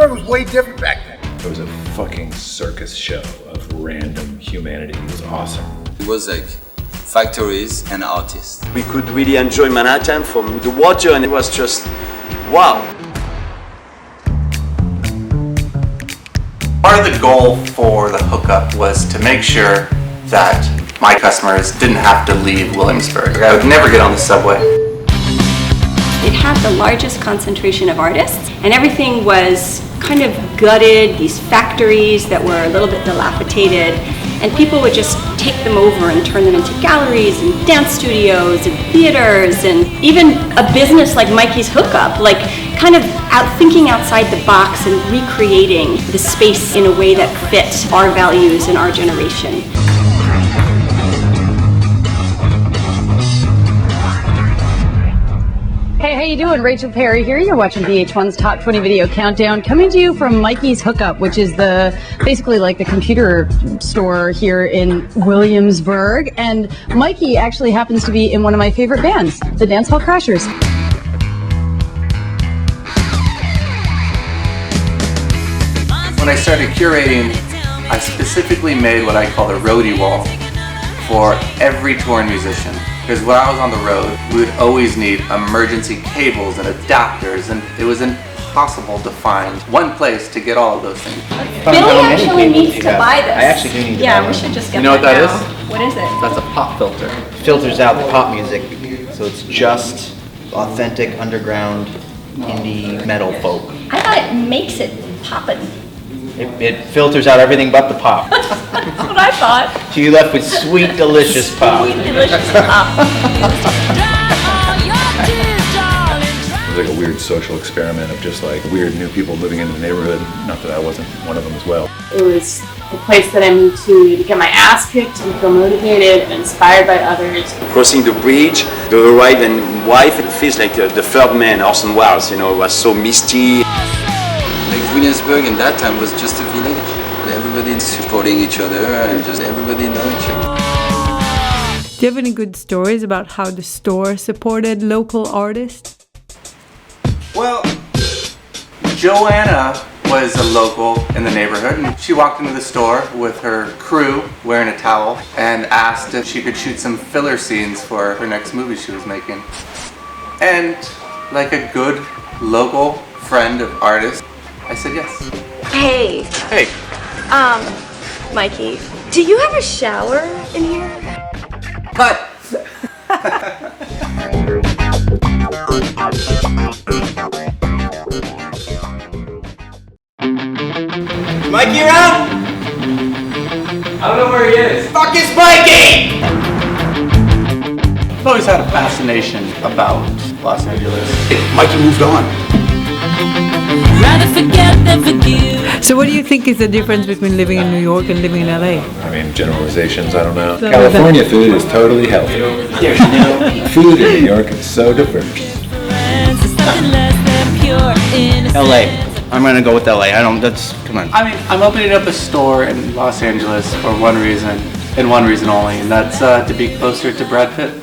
Williamsburg was way different back then. It was a fucking circus show of random humanity. It was awesome. It was like factories and artists. We could really enjoy Manhattan from the water, and it was just wow. Part of the goal for the hookup was to make sure that my customers didn't have to leave Williamsburg. I would never get on the subway. It had the largest concentration of artists, and everything was kind of gutted, these factories that were a little bit dilapidated, and people would just take them over and turn them into galleries and dance studios and theaters, and even a business like Mikey's Hookup, like kind of thinking outside the box and recreating the space in a way that fit our values and our generation. Hey, how you doing? Rachel Perry here. You're watching VH1's Top 20 Video Countdown, coming to you from Mikeys Hookup, which is basically like the computer store here in Williamsburg. And Mikey actually happens to be in one of my favorite bands, the Dancehall Crashers. When I started curating, I specifically made what I call the roadie wall for every touring musician. Because when I was on the road, we would always need emergency cables and adapters, and it was impossible to find one place to get all of those things. Billy actually needs to buy this. I actually do need to buy Yeah, one. we should just get You know what that now. is? What is it? That's a pop filter. Filters out the pop music, so it's just authentic underground indie metal folk. I thought it makes it poppin'. It filters out everything but the pop. That's what I thought. So you left with sweet, delicious pop. Sweet, delicious pop. It was like a weird social experiment of just like weird new people moving into the neighborhood. Not that I wasn't one of them as well. It was the place that I moved to get my ass kicked and feel motivated and inspired by others. Crossing the bridge, the arrival and wife, it feels like the third man, Orson Welles, you know, it was so misty. Like Williamsburg in that time was just a village. Everybody supporting each other and just everybody know each other. Do you have any good stories about how the store supported local artists? Well, Joanna was a local in the neighborhood, and she walked into the store with her crew wearing a towel and asked if she could shoot some filler scenes for her next movie she was making. And like a good local friend of artists, I said yes. Hey, Hey, Mikey, do you have a shower in here? cut! Mikey around? I don't know where he is. Fuck is Mikey! I've always had a fascination about Los Angeles. Mikey moved on. So what do you think is the difference between living in New York and living in LA? I mean, generalizations, I don't know. California food is totally healthy. There's no Food in New York is so different. LA. I'm gonna go with LA. Come on. I mean, I'm opening up a store in Los Angeles for one reason, and one reason only, and that's to be closer to Brad Pitt.